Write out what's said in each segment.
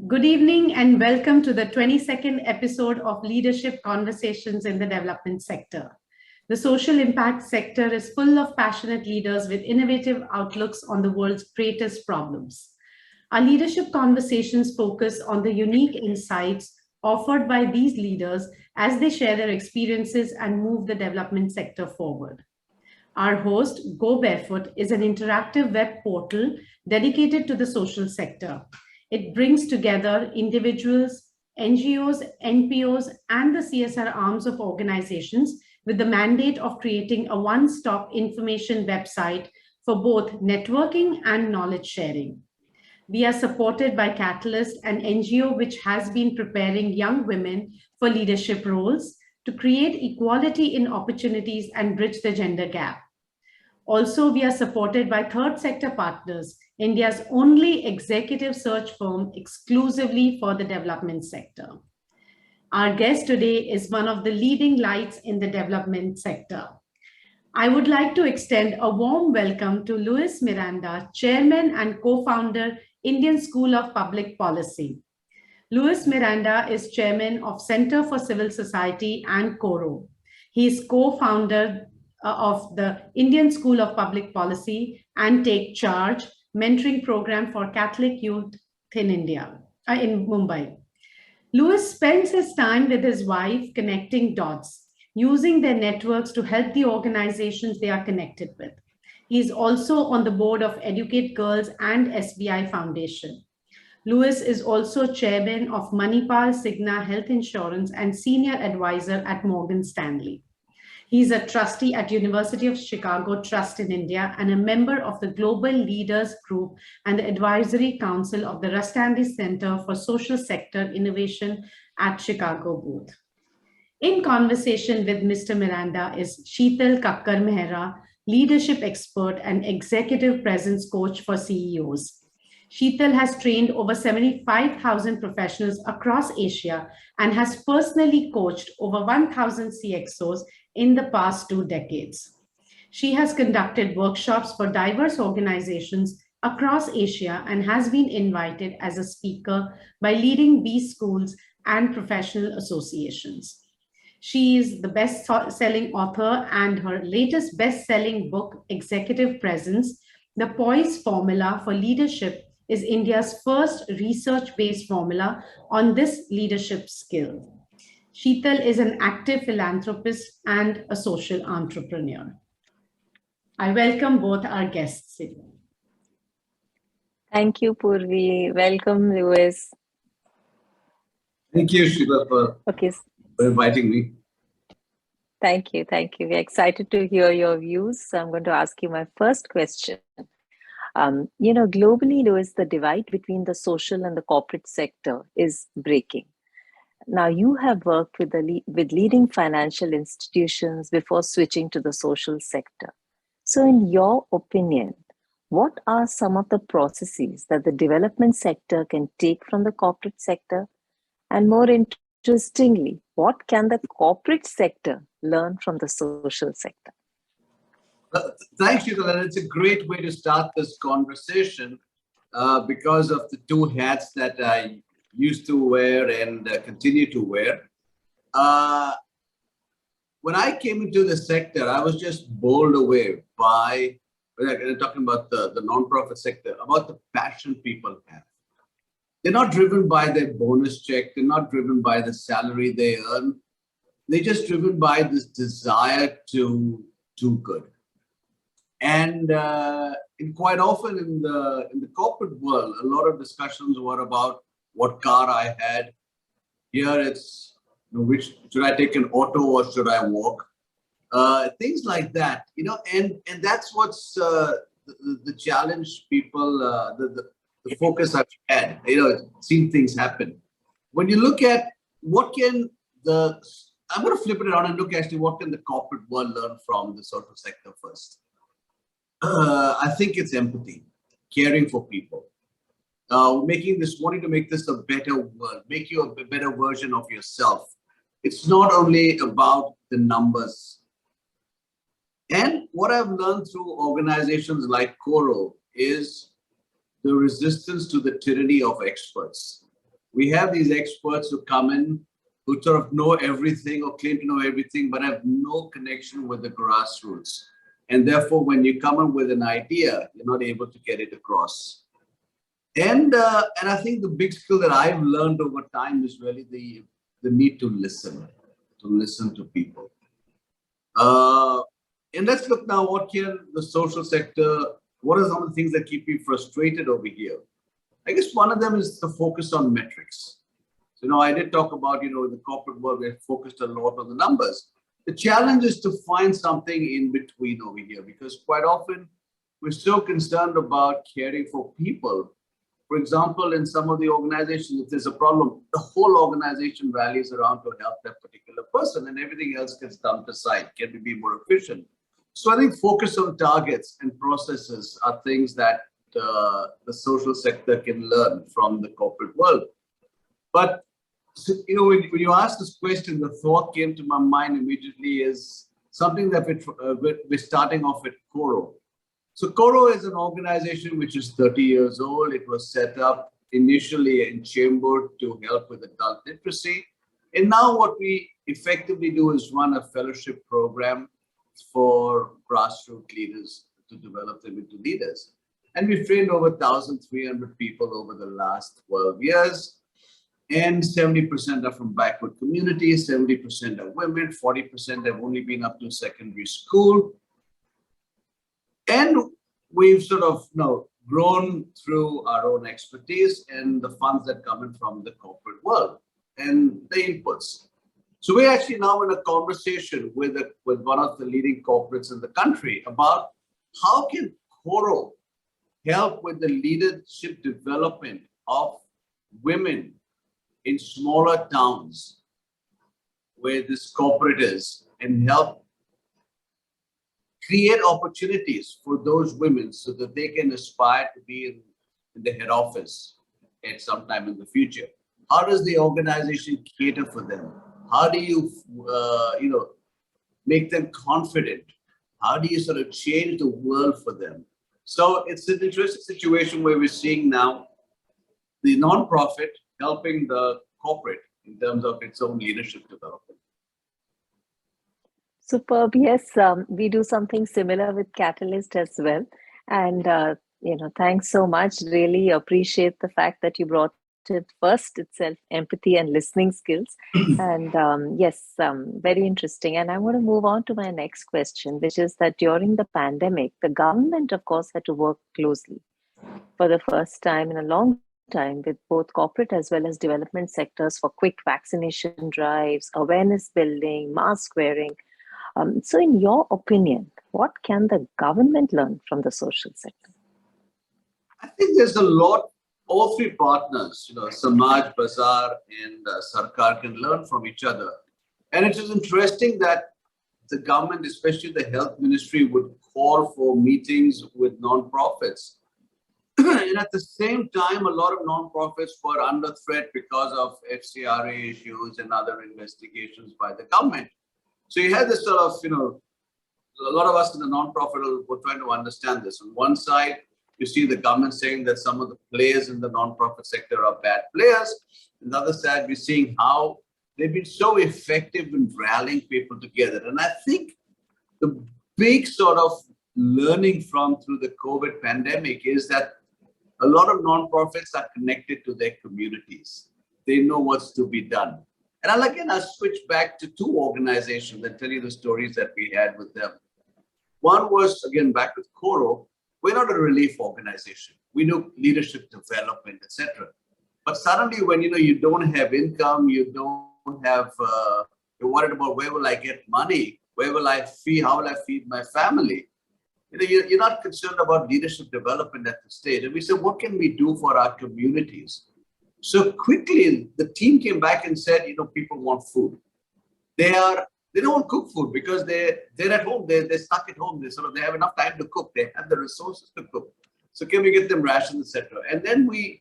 Good evening and welcome to the 22nd episode of Leadership Conversations in the Development Sector. The social impact sector is full of passionate leaders with innovative outlooks on the world's greatest problems. Our leadership conversations focus on the unique insights offered by these leaders as they share their experiences and move the development sector forward. Our host, GoBarefoot, is an interactive web portal dedicated to the social sector. It brings together individuals, NGOs, NPOs, and the CSR arms of organizations with the mandate of creating a one-stop information website for both networking and knowledge sharing. We are supported by Catalyst, an NGO which has been preparing young women for leadership roles to create equality in opportunities and bridge the gender gap. Also, we are supported by Third Sector Partners, India's only executive search firm exclusively for the development sector. Our guest today is one of the leading lights in the development sector. I would like to extend a warm welcome to Luis Miranda, Chairman and co-founder, Indian School of Public Policy. Luis Miranda is Chairman of Center for Civil Society and CORO. He is co-founder of the Indian School of Public Policy and Take Charge mentoring program for Catholic youth in India, in Mumbai. Luis spends his time with his wife connecting dots, using their networks to help the organizations they are connected with. He is also on the board of Educate Girls and SBI Foundation. Luis is also chairman of ManipalCigna Health Insurance and senior advisor at Morgan Stanley. He's a trustee at University of Chicago Trust in India and a member of the Global Leaders Group and the Advisory Council of the Rustandy Center for Social Sector Innovation at Chicago booth. In conversation with Mr. Miranda is Shital Kakkar Mehra, leadership expert and executive presence coach for CEOs. Shital has trained over 75,000 professionals across Asia and has personally coached over 1,000 CXOs in the past 2 decades. She has conducted workshops for diverse organizations across Asia and has been invited as a speaker by leading B schools and professional associations. She is the best-selling author, and her latest best-selling book, Executive Presence, The Poise Formula for Leadership, is India's first research-based formula on this leadership skill. Shital is an active philanthropist and a social entrepreneur. I welcome both our guests. Thank you, Purvi. Welcome, Luis. Thank you, Shital, for inviting me. Thank you. We're excited to hear your views. So I'm going to ask you my first question. Globally, Luis, the divide between the social and the corporate sector is breaking. Now, you have worked with leading financial institutions before switching to the social sector. So in your opinion, what are some of the processes that the development sector can take from the corporate sector? And more interestingly, what can the corporate sector learn from the social sector? Thanks, Shital. And it's a great way to start this conversation because of the 2 hats that I used to wear and continue to wear. When I came into the sector, I was just bowled away by, talking about the nonprofit sector, about the passion people have. They're not driven by their bonus check. They're not driven by the salary they earn. They're just driven by this desire to do good. And quite often in the corporate world, a lot of discussions were about what car I had. Here it's, which should I take an auto or should I walk? Things like that, and that's what's the challenge people, the focus I've had, seen things happen. When you look at I'm going to flip it around and look actually what can the corporate world learn from the social sector first. I think it's empathy, caring for people, wanting to make this a better world, make you a better version of yourself. It's not only about the numbers. And what I've learned through organizations like CORO is the resistance to the tyranny of experts. we have these experts who come in, who sort of know everything or claim to know everything, but have no connection with the grassroots. And therefore, when you come in with an idea, you're not able to get it across. And I think the big skill that I've learned over time is really the need to listen to people. And let's look now, what can the social sector, what are some of the things that keep you frustrated over here? I guess one of them is the focus on metrics. So, I did talk about, in the corporate world, we're focused a lot on the numbers. The challenge is to find something in between over here, because quite often we're so concerned about caring for people. For example, in some of the organizations, if there's a problem, the whole organization rallies around to help that particular person, and everything else gets dumped aside. Can we be more efficient? So I think focus on targets and processes are things that the social sector can learn from the corporate world. But when you ask this question, the thought came to my mind immediately is something that we're starting off at CORO. So CORO is an organization which is 30 years old. It was set up initially in Chembur to help with adult literacy. And now what we effectively do is run a fellowship program for grassroots leaders to develop them into leaders. And we've trained over 1,300 people over the last 12 years. And 70% are from backward communities, 70% are women, 40% have only been up to secondary school. And we've sort of grown through our own expertise and the funds that come in from the corporate world and the inputs. So we're actually now in a conversation with one of the leading corporates in the country about how can CORO help with the leadership development of women in smaller towns where this corporate is, and help create opportunities for those women so that they can aspire to be in the head office at some time in the future. How does the organization cater for them? How do you, make them confident? How do you sort of change the world for them? So it's an interesting situation where we're seeing now the nonprofit helping the corporate in terms of its own leadership development. Superb. Yes, we do something similar with Catalyst as well. And, thanks so much. Really appreciate the fact that you brought it first itself, empathy and listening skills. And yes, very interesting. And I want to move on to my next question, which is that during the pandemic, the government, of course, had to work closely for the first time in a long time with both corporate as well as development sectors for quick vaccination drives, awareness building, mask wearing. So in your opinion, what can the government learn from the social sector? I think there's a lot, all three partners, Samaj, Bazaar and Sarkar can learn from each other. And it is interesting that the government, especially the health ministry, would call for meetings with nonprofits. And at the same time, a lot of nonprofits were under threat because of FCRA issues and other investigations by the government. So you had this sort of, a lot of us in the nonprofit were trying to understand this. On one side, you see the government saying that some of the players in the nonprofit sector are bad players. On the other side, we're seeing how they've been so effective in rallying people together. And I think the big sort of learning through the COVID pandemic is that a lot of nonprofits are connected to their communities. They know what's to be done. And I'll switch back to two organizations and tell you the stories that we had with them. One was, again, back with CORO. We're not a relief organization. We do leadership development, etc. But suddenly when, you don't have income, you don't have, you're worried about where will I get money? Where will I feed? How will I feed my family? You're not concerned about leadership development at this stage. And we said, what can we do for our communities? So quickly, the team came back and said, people want food. They don't want cook food because they're at home. They're stuck at home. They have enough time to cook. They have the resources to cook. So can we get them rations, etc.? And then we've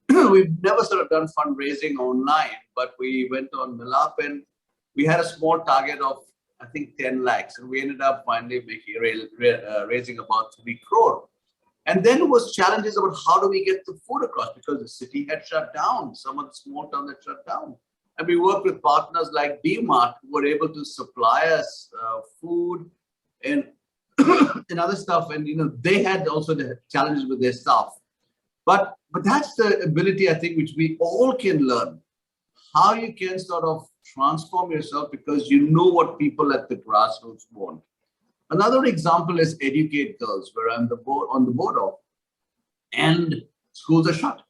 never sort of done fundraising online, but we went on Milap and we had a small target of, I think, 10 lakhs. And we ended up finally raising about 3 crore. And then was challenges about how do we get the food across, because the city had shut down, some of the small towns had shut down. And we worked with partners like DMart who were able to supply us food and and other stuff. And they had also the challenges with their staff. But that's the ability, I think, which we all can learn. How you can sort of transform yourself because you know what people at the grassroots want. Another example is Educate Girls, where I'm on the board of, and schools are shut.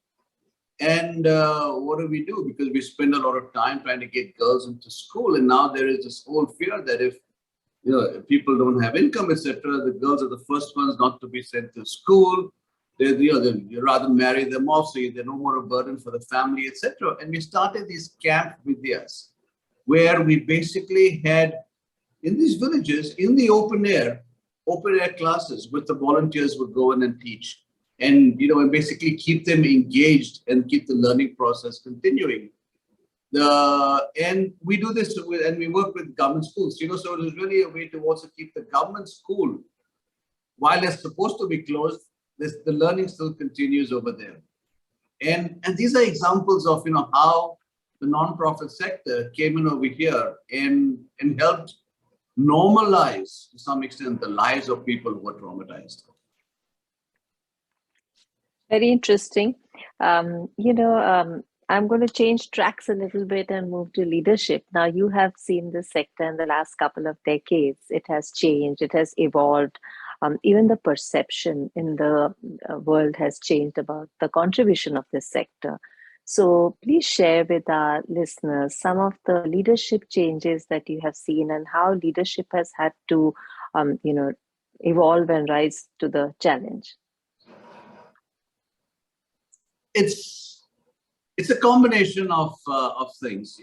And what do we do? Because we spend a lot of time trying to get girls into school, and now there is this whole fear that if people don't have income, etc., the girls are the first ones not to be sent to school. They rather marry them off, so they're no more a burden for the family, etc. And we started these camp videos, where we basically had in these villages in the open air classes, with the volunteers would go in and teach. And and basically keep them engaged and keep the learning process continuing. And we do this and we work with government schools. So it was really a way to also keep the government school, while it's supposed to be closed, the learning still continues over there. And these are examples of how the nonprofit sector came in over here and helped normalize to some extent the lives of people who were traumatized. Very interesting. I'm going to change tracks a little bit and move to leadership. Now, you have seen this sector in the last couple of decades. It has changed. It has evolved. Even the perception in the world has changed about the contribution of this sector. So please share with our listeners some of the leadership changes that you have seen and how leadership has had to, evolve and rise to the challenge. It's a combination of things,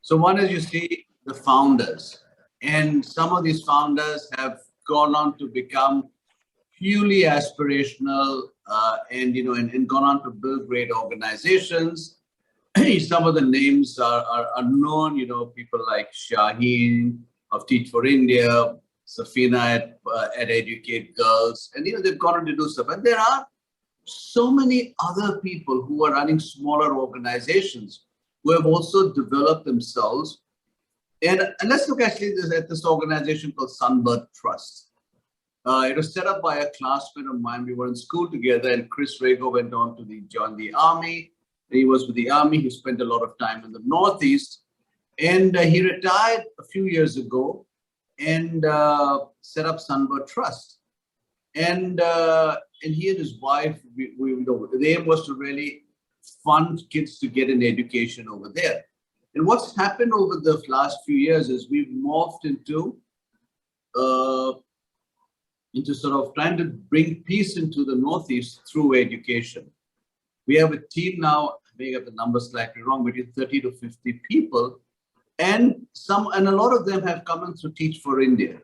So one is you see the founders, and some of these founders have gone on to become purely aspirational, and gone on to build great organizations. Some of the names are known, people like Shaheen of Teach for India, Safina at Educate Girls, and they've gone on to do stuff. And there are so many other people who are running smaller organizations who have also developed themselves. And let's look actually at this organization called Sunbird Trust. It was set up by a classmate of mine. We were in school together, and Chris Rago went on to join the army. He was with the army. He spent a lot of time in the Northeast, and he retired a few years ago and set up Sunbird Trust. And he and his wife, the aim was to really fund kids to get an education over there. And what's happened over the last few years is we've morphed into sort of trying to bring peace into the Northeast through education. We have a team now, I may have the numbers slightly wrong, between 30 to 50 people, and a lot of them have come in through Teach for India.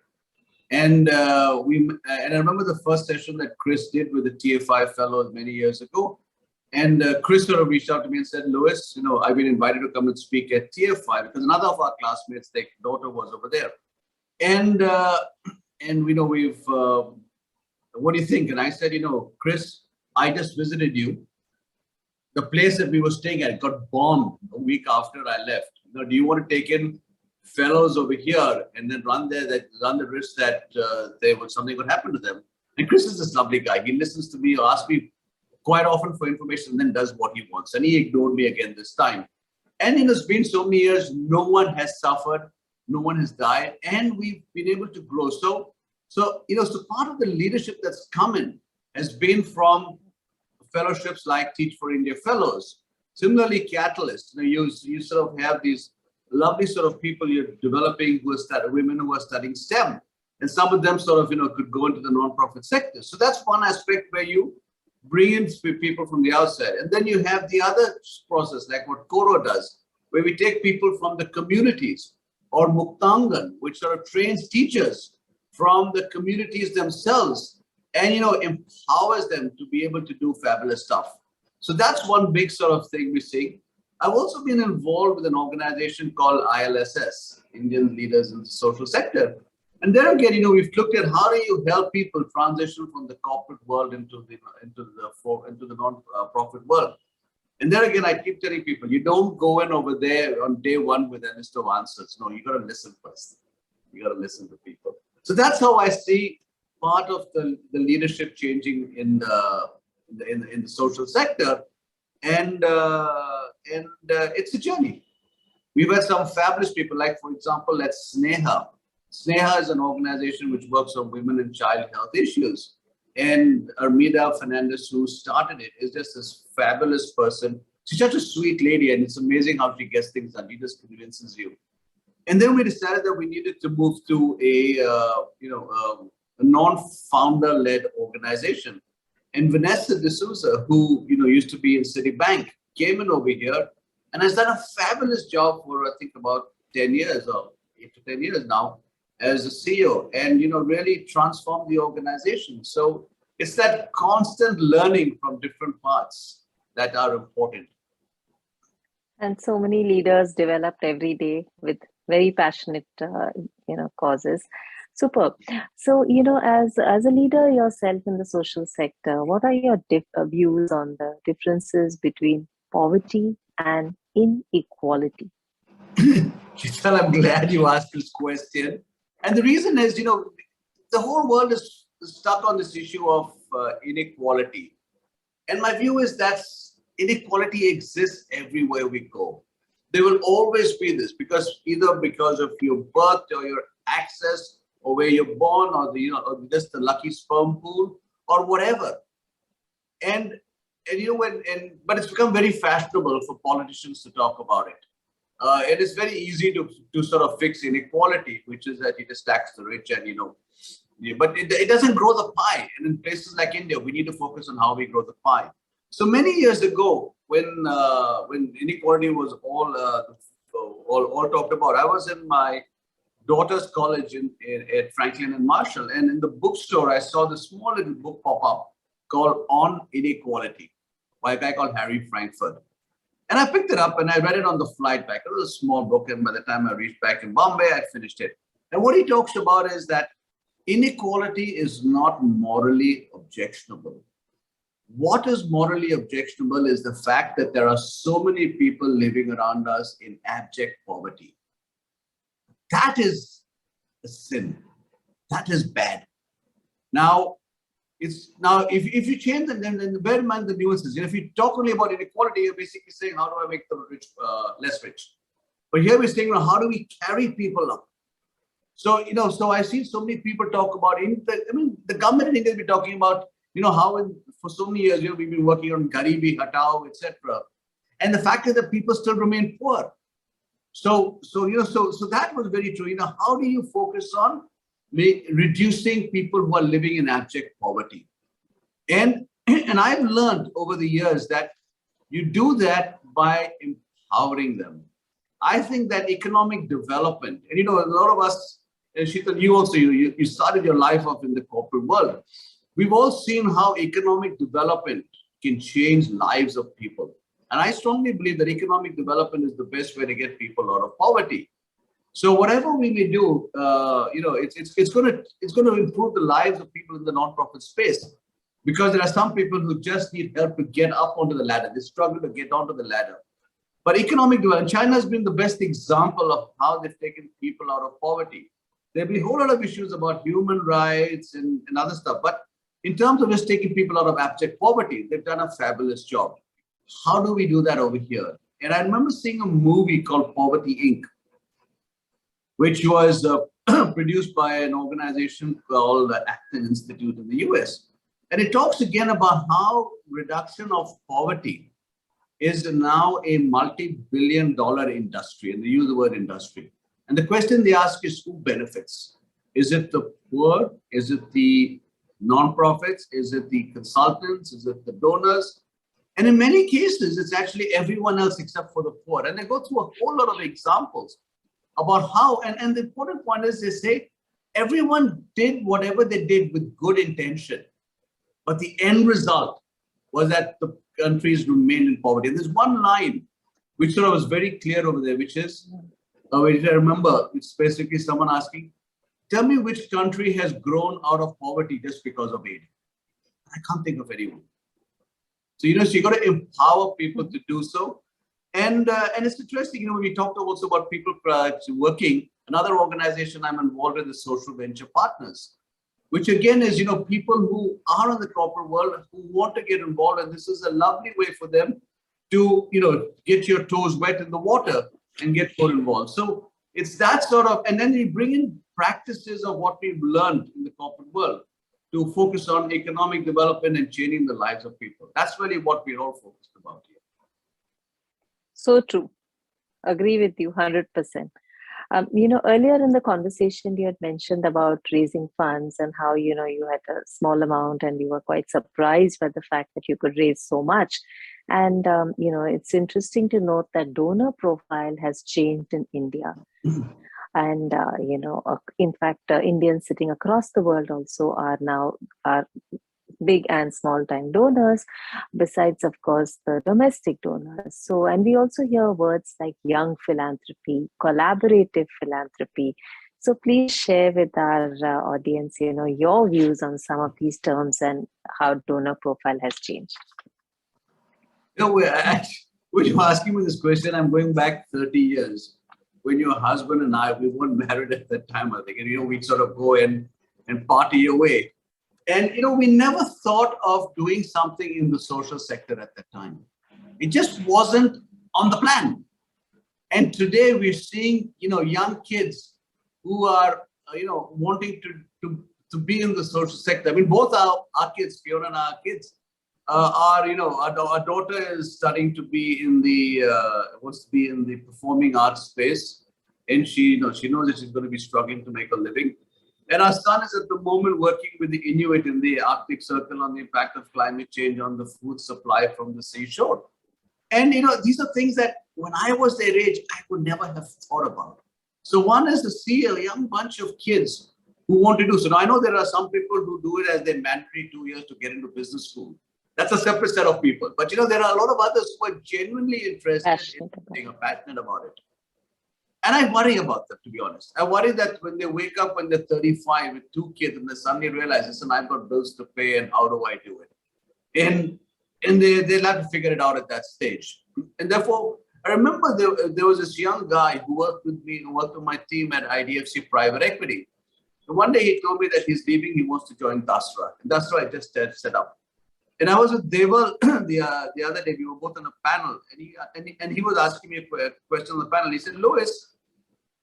And I remember the first session that Chris did with the TFI fellows many years ago. And Chris sort of reached out to me and said, Louis, I've been invited to come and speak at TFI because another of our classmates, their daughter was over there. And we've, what do you think? And I said, Chris, I just visited you. The place that we were staying at got bombed a week after I left. Do you want to take in fellows over here and then run the risk that something would happen to them? And Chris is this lovely guy. He listens to me or asks me quite often for information and then does what he wants. And he ignored me again this time. And it's been so many years, no one has suffered, no one has died, and we've been able to grow. So part of the leadership that's come in has been from fellowships like Teach for India Fellows. Similarly, Catalyst, you sort of have these lovely sort of people you're developing women who are studying STEM. And some of them sort of, could go into the nonprofit sector. So that's one aspect where you bring in people from the outside. And then you have the other process, like what CORO does, where we take people from the communities, or Muktangan, which sort of trains teachers from the communities themselves and, empowers them to be able to do fabulous stuff. So that's one big sort of thing we see. I've also been involved with an organization called ILSS, Indian Leaders in the Social Sector, And then again, we've looked at how do you help people transition from the corporate world into the non-profit world. And then again, I keep telling people, you don't go in over there on day one with a list of answers. No, you got to listen first. You got to listen to people. So that's how I see part of the leadership changing in the social sector, and it's a journey. We've had some fabulous people, like for example, let's Sneha. Sneha is an organization which works on women and child health issues. And Armida Fernandez, who started it, is just this fabulous person. She's such a sweet lady, and it's amazing how she gets things done. She just convinces you. And then we decided that we needed to move to a non-founder-led organization. And Vanessa D'Souza, who used to be in Citibank, came in over here and has done a fabulous job for I think about 10 years or 8 to 10 years now as a CEO, and really transformed the organization. So it's that constant learning from different parts that are important. And so many leaders developed every day with very passionate, causes. Superb. So, as a leader yourself in the social sector, what are your views on the differences between poverty and inequality? Shital, I'm glad you asked this question. And the reason is, the whole world is stuck on this issue of inequality. And my view is that inequality exists everywhere we go. There will always be this, either because of your birth or your access or where you're born or or just the lucky sperm pool or whatever. But it's become very fashionable for politicians to talk about it. It is very easy to sort of fix inequality, which is that you just tax the rich and, but it doesn't grow the pie. And in places like India, we need to focus on how we grow the pie. So many years ago, when inequality was all talked about, I was in my daughter's college at Franklin and Marshall, and in the bookstore, I saw this small little book pop up called On Inequality by a guy called Harry Frankfurt. And I picked it up and I read it on the flight back. It was a small book, and by the time I reached back in Bombay, I'd finished it. And what he talks about is that inequality is not morally objectionable. What is morally objectionable is the fact that there are so many people living around us in abject poverty. That is a sin. That is bad. Now, if you change them, then bear in mind the nuances. If you talk only about inequality, you're basically saying, how do I make the rich less rich? But here we're saying, how do we carry people up? So, so I see so many people talk about, the government in India will be talking about, how for so many years, we've been working on Garibi, Hatao, etc. And the fact is that people still remain poor. So that was very true. How do you focus on reducing people who are living in abject poverty? And I've learned over the years that you do that by empowering them. I think that economic development, and a lot of us, and Shital, you also, you started your life off in the corporate world. We've all seen how economic development can change lives of people. And I strongly believe that economic development is the best way to get people out of poverty. So whatever we may do, it's going to improve the lives of people in the nonprofit space, because there are some people who just need help to get up onto the ladder. They struggle to get onto the ladder. But economic development, China has been the best example of how they've taken people out of poverty. There'll be a whole lot of issues about human rights and other stuff. But in terms of just taking people out of abject poverty, they've done a fabulous job. How do we do that over here? And I remember seeing a movie called Poverty Inc., which was produced by an organization called the Acton Institute in the US. And it talks again about how reduction of poverty is now a multi-billion-dollar industry, and they use the word industry. And the question they ask is, who benefits? Is it the poor? Is it the nonprofits? Is it the consultants? Is it the donors? And in many cases, it's actually everyone else except for the poor. And they go through a whole lot of examples about how, and the important point is they say, everyone did whatever they did with good intention. But the end result was that the countries remained in poverty. And there's one line which sort of was very clear over there, which is, which I remember, it's basically someone asking, tell me which country has grown out of poverty just because of aid. I can't think of anyone. So, so you got to empower people to do so. And it's interesting, when we talked also about people working, another organization I'm involved in is Social Venture Partners, which again is, people who are in the corporate world who want to get involved. And this is a lovely way for them to, get your toes wet in the water and get more involved. So it's that sort of, and then we bring in practices of what we've learned in the corporate world to focus on economic development and changing the lives of people. That's really what we're all focused about here. So true. Agree with you 100%. Earlier in the conversation, you had mentioned about raising funds and how, you had a small amount and you were quite surprised by the fact that you could raise so much. And, it's interesting to note that donor profile has changed in India. And, in fact, Indians sitting across the world also are big and small time donors, besides, of course, the domestic donors. So, and we also hear words like young philanthropy, collaborative philanthropy. So please share with our audience, your views on some of these terms and how donor profile has changed. When you're asking me this question, I'm going back 30 years. When your husband and I, we weren't married at that time, I think, and, we'd sort of go and party away. And, we never thought of doing something in the social sector at that time. It just wasn't on the plan. And today we're seeing, young kids who are, wanting to be in the social sector. I mean, both our kids, Fiona and our kids, our daughter is studying to be in wants to be in the performing arts space. And she knows that she's going to be struggling to make a living. And our son is at the moment working with the Inuit in the Arctic Circle on the impact of climate change on the food supply from the seashore. And, these are things that when I was their age, I would never have thought about. So one is to see a young bunch of kids who want to do. So now I know there are some people who do it as their mandatory 2 years to get into business school. That's a separate set of people. But, there are a lot of others who are genuinely interested in passionate about it. And I worry about them, to be honest. I worry that when they wake up when they're 35 with 2 kids and they suddenly realize, listen, I've got bills to pay and how do I do it? And they'll have to figure it out at that stage. And therefore, I remember there was this young guy who worked with me, who worked with my team at IDFC Private Equity. So one day he told me that he's leaving, he wants to join Dasra. And Dasra I just set up. And I was with Deval the other day, we were both on a panel, and he was asking me a question on the panel. He said, Louis,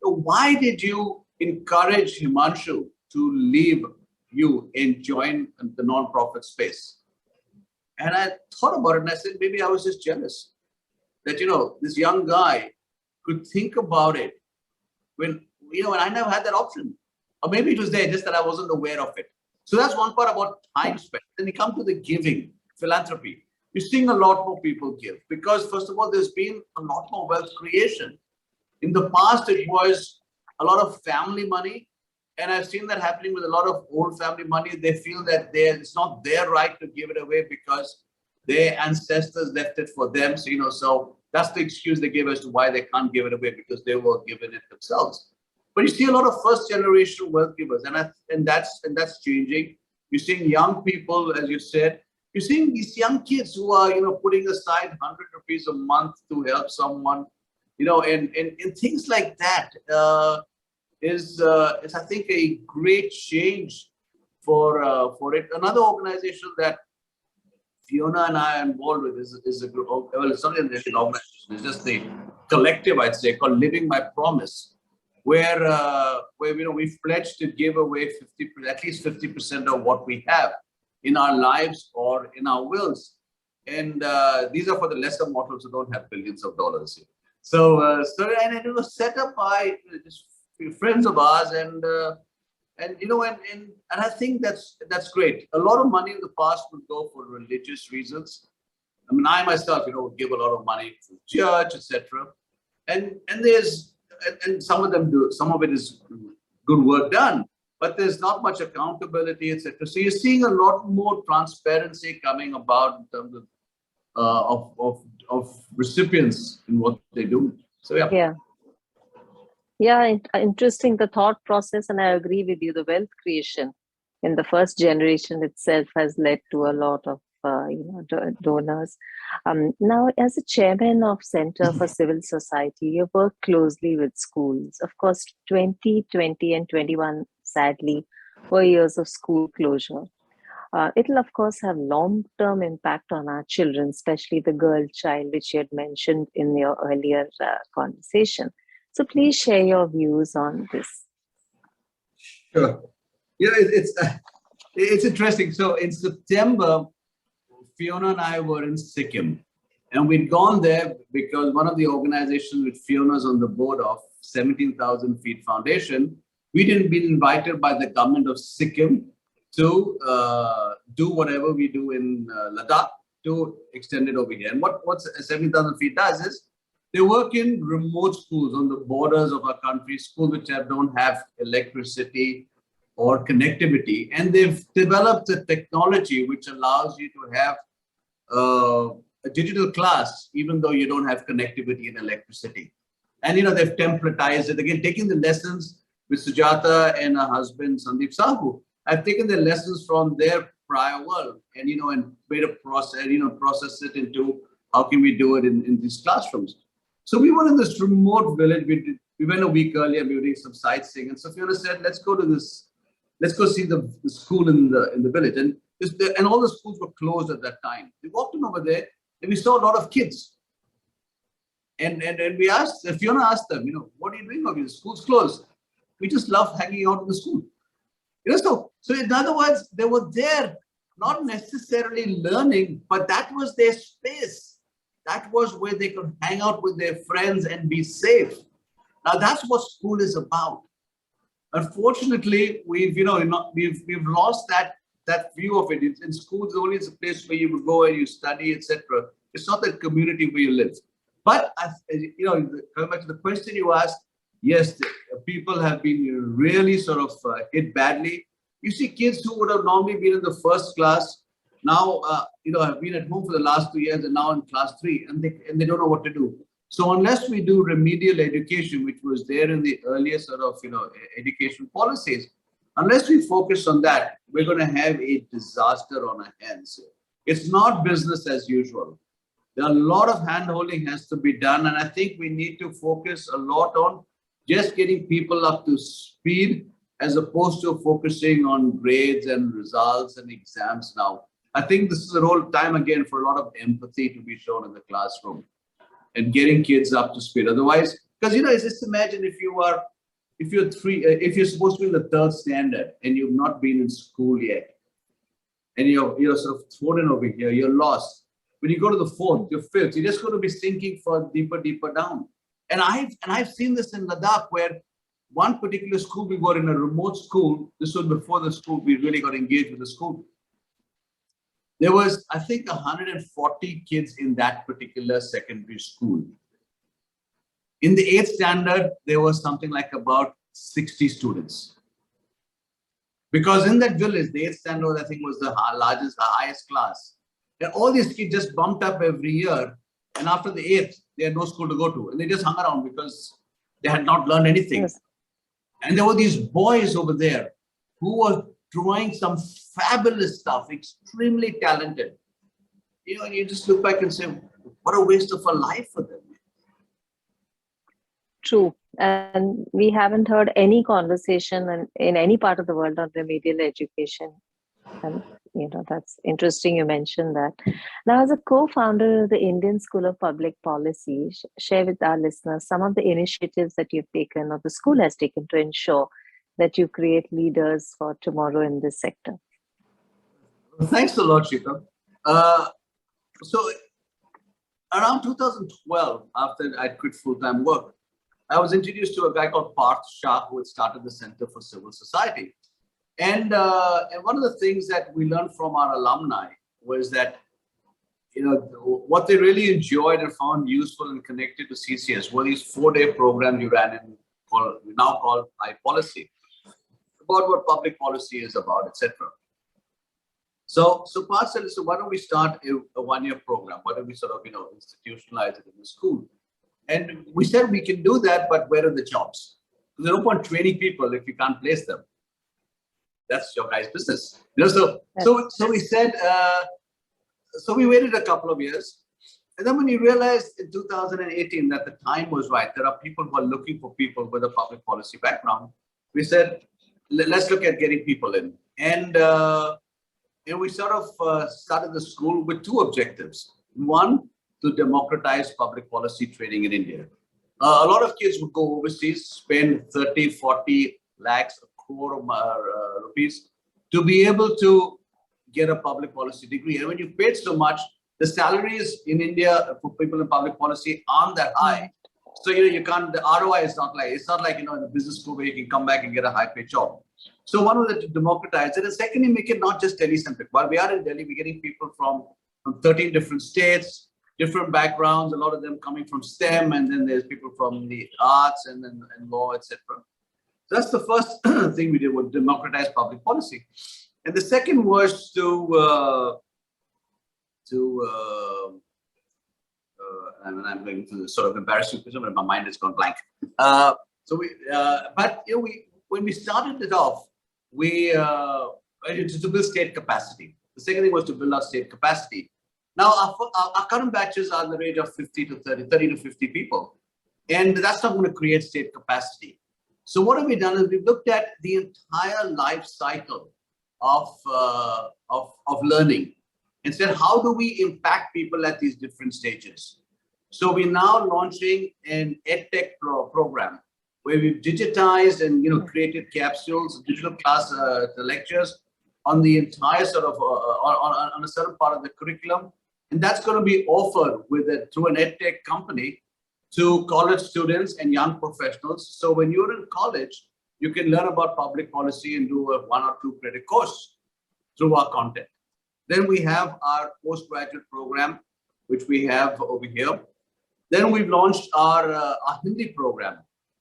why did you encourage Himanshu to leave you and join the nonprofit space? And I thought about it and I said, maybe I was just jealous that, this young guy could think about it when I never had that option. Or maybe it was there, just that I wasn't aware of it. So that's one part about time spent. Then we come to the giving, philanthropy. We're seeing a lot more people give because, first of all, there's been a lot more wealth creation. In the past, it was a lot of family money. And I've seen that happening with a lot of old family money. They feel that it's not their right to give it away because their ancestors left it for them. So, so that's the excuse they give as to why they can't give it away because they were given it themselves. But you see a lot of first generation wealth givers, and that's changing. You're seeing young people, as you said. You're seeing these young kids who are, putting aside 100 rupees a month to help someone, and things like that is I think a great change for it. Another organization that Fiona and I are involved with is a group. Well, it's not an organization; it's just the collective, I'd say, called Living My Promise, where we've pledged to give away at least 50% of what we have in our lives or in our wills, and these are for the lesser mortals who don't have billions of dollars. So and it was set up by just friends of ours, and I think that's great. A lot of money in the past would go for religious reasons. I mean, I myself, give a lot of money to church, etc. And some of them do. Some of it is good work done, but there's not much accountability, etc. So you're seeing a lot more transparency coming about in terms of recipients in what they do. So yeah. Yeah, interesting, the thought process, and I agree with you. The wealth creation in the first generation itself has led to a lot of donors. Now, as a chairman of Center for Civil Society, you work closely with schools. Of course, 2020 and 21, sadly, were years of school closure. It'll, of course, have long-term impact on our children, especially the girl child, which you had mentioned in your earlier conversation. So please share your views on this. Sure. It's interesting. So in September, Fiona and I were in Sikkim, and we'd gone there because one of the organizations with Fiona's on the board of 17,000 Feet Foundation, we'd been invited by the government of Sikkim to do whatever we do in Ladakh to extend it over here. And what 17,000 Feet does is they work in remote schools on the borders of our country, schools which don't have electricity or connectivity. And they've developed a technology which allows you to have a digital class, even though you don't have connectivity and electricity. And, they've templatized it. Again, taking the lessons with Sujata and her husband, Sandeep Sahu. I've taken the lessons from their prior world and, and made a process, process it into how can we do it in these classrooms. So we were in this remote village. We went a week earlier. We were doing some sightseeing, and so Fiona said, "Let's go see the school in the village." And all the schools were closed at that time. We walked in over there, and we saw a lot of kids. And we asked, Fiona asked them, "What are you doing over here? The school's closed." We just love hanging out in the school. So in other words, they were there, not necessarily learning, but that was their space. That was where they could hang out with their friends and be safe. Now that's what school is about. Unfortunately, we've lost that view of it. In schools, only it's a place where you would go and you study, etc. It's not that community where you live. But coming back to the question you asked, yes, people have been really sort of hit badly. You see kids who would have normally been in the first class now, have been at home for the last 2 years and now in class 3, and they don't know what to do. So unless we do remedial education, which was there in the earlier sort of, education policies, unless we focus on that, we're going to have a disaster on our hands. It's not business as usual. There are a lot of hand-holding has to be done. And I think we need to focus a lot on just getting people up to speed as opposed to focusing on grades and results and exams now. I think this is a whole time again for a lot of empathy to be shown in the classroom and getting kids up to speed. Otherwise, because just imagine if you're supposed to be in the 3rd standard and you've not been in school yet, and you're sort of thrown in over here, you're lost. When you go to the 4th, you're 5th, you're just going to be sinking for deeper down. And I've seen this in Ladakh, where one particular school, we were in a remote school. This was before the school, we really got engaged with the school. There was, I think, 140 kids in that particular secondary school. In the 8th standard, there was something like about 60 students. Because in that village, the 8th standard, I think, was the highest class. And all these kids just bumped up every year. And after the 8th, they had no school to go to. And they just hung around because they had not learned anything. Yes. And there were these boys over there who were drawing some fabulous stuff, extremely talented. And you just look back and say, what a waste of a life for them. True. And we haven't heard any conversation in any part of the world on remedial education. And, that's interesting you mentioned that. Now, as a co-founder of the Indian School of Public Policy, share with our listeners some of the initiatives that you've taken or the school has taken to ensure that you create leaders for tomorrow in this sector. Thanks a lot, Shital. So around 2012, after I quit full-time work, I was introduced to a guy called Parth Shah, who had started the Center for Civil Society. And one of the things that we learned from our alumni was that, what they really enjoyed and found useful and connected to CCS were these 4-day programs you ran in, now called iPolicy, about what public policy is about, etc. So Parth said, so why don't we start a 1-year program? Why don't we sort of, institutionalize it in the school? And we said we can do that, but where are the jobs? There's no point training people if you can't place them. That's your guy's business. So we said, so we waited a couple of years. And then when we realized in 2018 that the time was right, there are people who are looking for people with a public policy background, we said, let's look at getting people in. And we sort of started the school with two objectives. One, to democratize public policy training in India. A lot of kids would go overseas, spend 30, 40 lakhs, a crore of rupees to be able to get a public policy degree. And when you paid so much, the salaries in India for people in public policy aren't that high. So, you can't, the ROI is not like, it's not like, in the business school where you can come back and get a high paid job. So one was to democratize it. And secondly, make it not just Delhi-centric. While we are in Delhi, we're getting people from 13 different states, different backgrounds, a lot of them coming from STEM, and then there's people from the arts and then and law, etc. So that's the first thing we did, was democratize public policy. And the second was I'm going to sort of embarrass you because my mind has gone blank. When we started it off, to build state capacity. The second thing was to build our state capacity. Now, our current batches are in the range of 30 to 50 people. And that's not going to create state capacity. So what have we done is we've looked at the entire life cycle of learning and said, how do we impact people at these different stages? So we're now launching an EdTech program where we've digitized and created capsules, digital class lectures on the entire sort of on a certain part of the curriculum, and that's going to be offered through an EdTech company to college students and young professionals. So when you're in college, you can learn about public policy and do a 1 or 2 credit course through our content. Then we have our postgraduate program, which we have over here. Then we've launched our Hindi program,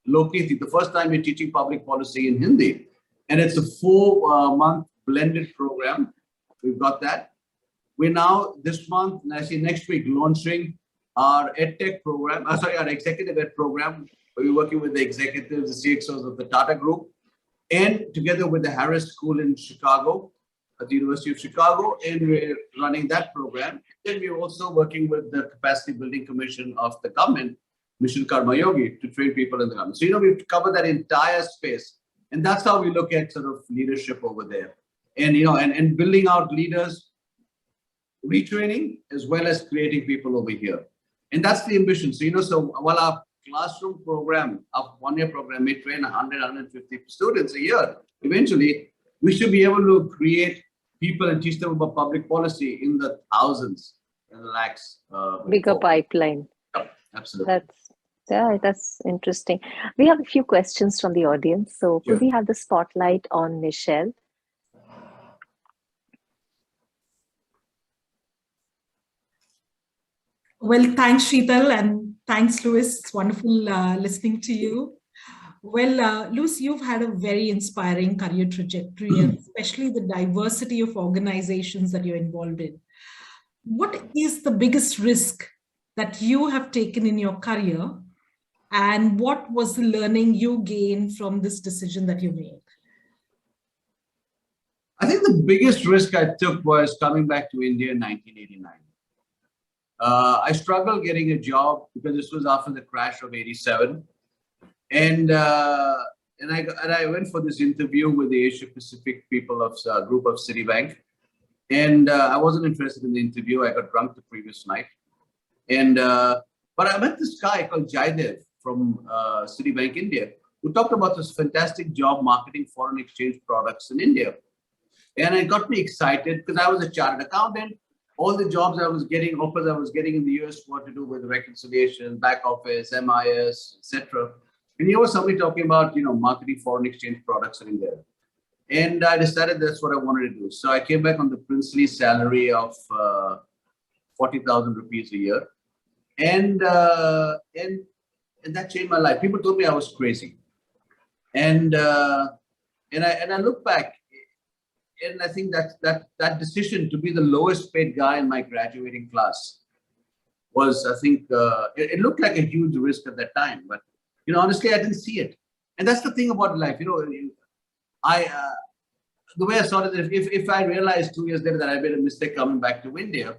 Lokiti, the first time we're teaching public policy in Hindi. And it's a 4-month blended program. We've got that. We're now this month, and actually next week, launching our EdTech program, our executive ed program, where we're working with the executives, the CXOs of the Tata Group, and together with the Harris School in Chicago, at the University of Chicago, and we're running that program. Then we're also working with the Capacity Building Commission of the government, Mission Karma Yogi, to train people in the government. So, we've covered that entire space. And that's how we look at sort of leadership over there. And, and building out leaders, retraining, as well as creating people over here. And that's the ambition. So, so while our classroom program, our 1-year program, may train 100, 150 students a year, eventually, we should be able to create people and teach them about public policy in the thousands and lakhs. Bigger pipeline. Yep, absolutely. That's interesting. We have a few questions from the audience. So could we have the spotlight on Michelle? Well, thanks, Shital, and thanks, Luis. It's wonderful listening to you. Well, Luis, you've had a very inspiring career trajectory, and especially the diversity of organizations that you're involved in. What is the biggest risk that you have taken in your career, and what was the learning you gained from this decision that you made? I think the biggest risk I took was coming back to India in 1989. I struggled getting a job because this was after the crash of '87. And I went for this interview with the Asia Pacific people of group of Citibank, and I wasn't interested in the interview. I got drunk the previous night, and but I met this guy called Jaidev from Citibank India, who talked about this fantastic job marketing foreign exchange products in India, and it got me excited because I was a chartered accountant. All the jobs I was getting, offers I was getting in the US, were to do with reconciliation, back office, MIS, etc. And here was somebody talking about, marketing foreign exchange products in India. And I decided that's what I wanted to do. So I came back on the princely salary of 40,000 rupees a year. And that changed my life. People told me I was crazy. And I look back, and I think that decision to be the lowest paid guy in my graduating class was, I think, it looked like a huge risk at that time. But honestly, I didn't see it. And that's the thing about life. The way I saw it, if I realized 2 years later that I made a mistake coming back to India,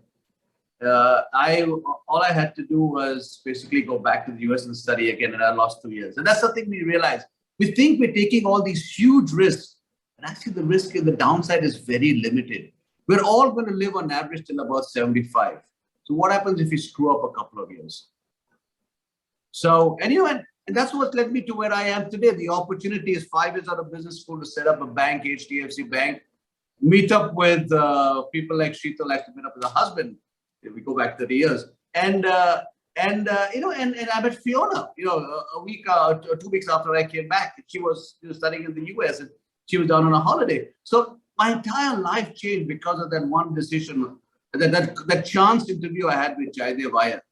all I had to do was basically go back to the US and study again, and I lost 2 years. And that's the thing we realize. We think we're taking all these huge risks, and actually the risk and the downside is very limited. We're all going to live on average till about 75. So what happens if you screw up a couple of years? So, and that's what led me to where I am today. The opportunity is 5 years out of business school to set up a bank, HDFC Bank, meet up with people like Shital, like to meet up with her husband. If we go back 30 years, and I met Fiona, a week or 2 weeks after I came back. She was studying in the US and she was down on a holiday. So my entire life changed because of that one decision, that chance interview I had with Jaidev Iyer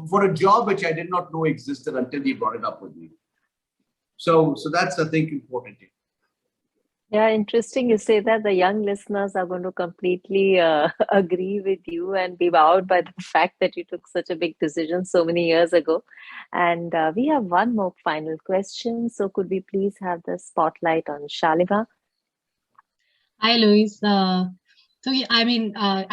for a job which I did not know existed until he brought it up with me. So that's, I think, important. Yeah, interesting you say that. The young listeners are going to completely agree with you and be wowed by the fact that you took such a big decision so many years ago. And we have one more final question. So could we please have the spotlight on Shalima? Hi, Luis. I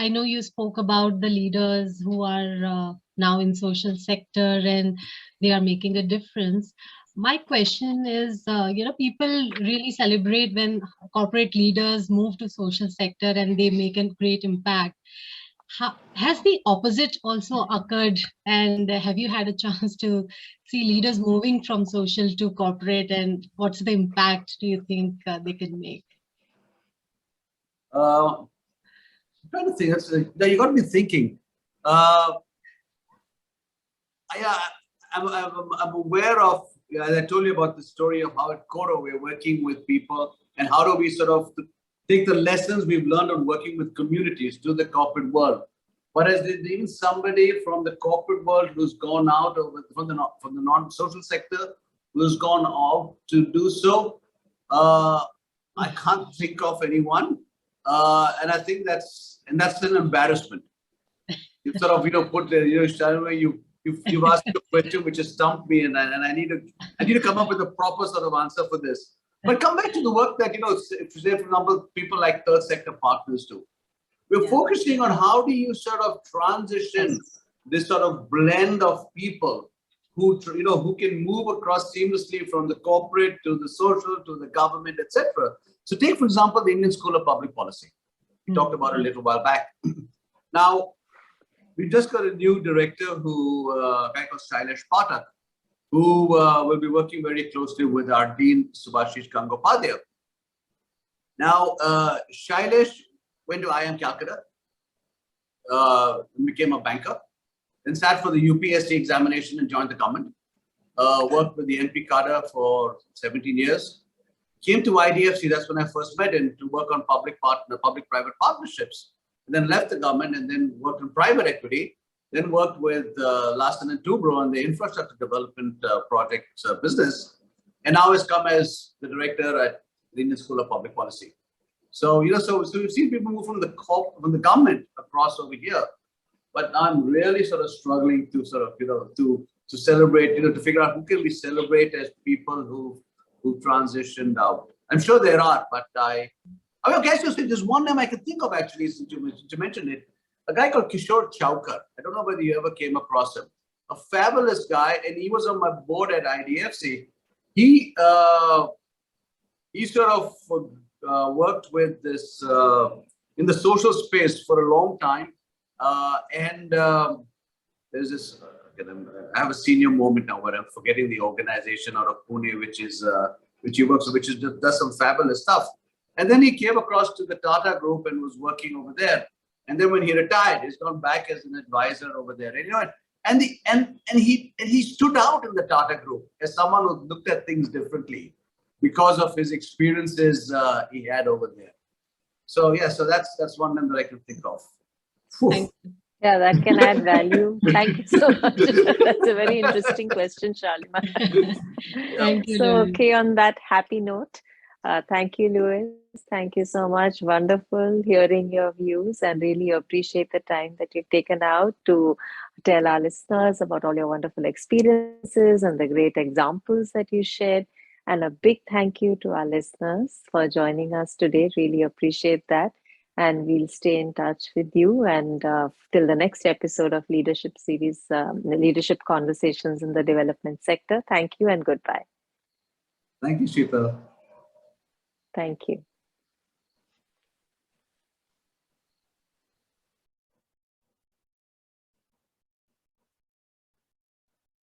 know you spoke about the leaders who are now in social sector and they are making a difference. My question is, people really celebrate when corporate leaders move to social sector and they make a great impact. Has the opposite also occurred? And have you had a chance to see leaders moving from social to corporate, and what's the impact do you think they can make? I'm trying to think. You got me thinking. I'm aware of, as I told you about the story of how at CORO we're working with people and how do we sort of take the lessons we've learned on working with communities to the corporate world. But as even somebody from the corporate world who's gone out from the non-social sector, who's gone out to do so, I can't think of anyone. And I think that's an embarrassment. You sort of put you've asked a question which has stumped me, and I need to come up with a proper sort of answer for this. But come back to the work that say, for example, people like third sector partners do. We're focusing on how do you sort of transition this sort of blend of people who can move across seamlessly from the corporate to the social to the government, etc. So take, for example, the Indian School of Public Policy. We talked about it a little while back. Now, we just got a new director a guy called Shailesh Pathak, who will be working very closely with our Dean, Subhashish Gangopadhyay. Now, Shailesh went to IIM Calcutta, became a banker, then sat for the UPSC examination and joined the government, worked with the MP cadre for 17 years, came to IDFC, that's when I first met him, to work on public-private partnerships, and then left the government and then worked in private equity, then worked with Larsen & Toubro on the infrastructure development projects business, and now has come as the director at the Indian School of Public Policy. So, so we've seen people move from the government across over here, but I'm really sort of struggling to sort of, to celebrate, to figure out who can we celebrate as people who transitioned out. I'm sure there are, but there's one name I can think of actually, since you mentioned it, a guy called Kishore Chowkar. I don't know whether you ever came across him. A fabulous guy, and he was on my board at IDFC. He sort of worked with this in the social space for a long time, and there's this. I have a senior moment now where I'm forgetting the organization out of Pune, which he works with, which does some fabulous stuff. And then he came across to the Tata Group and was working over there. And then when he retired, he's gone back as an advisor over there. And he stood out in the Tata Group as someone who looked at things differently because of his experiences he had over there. So that's one name that I can think of. Yeah, that can add value. Thank you so much. That's a very interesting question, Shalima. Thank you, So, Luis. okay, on that happy note, thank you, Luis. Thank you so much. Wonderful hearing your views, and really appreciate the time that you've taken out to tell our listeners about all your wonderful experiences and the great examples that you shared. And a big thank you to our listeners for joining us today. Really appreciate that. And we'll stay in touch with you. And till the next episode of Leadership Series, Leadership Conversations in the Development Sector. Thank you and goodbye. Thank you, Shital. Thank you.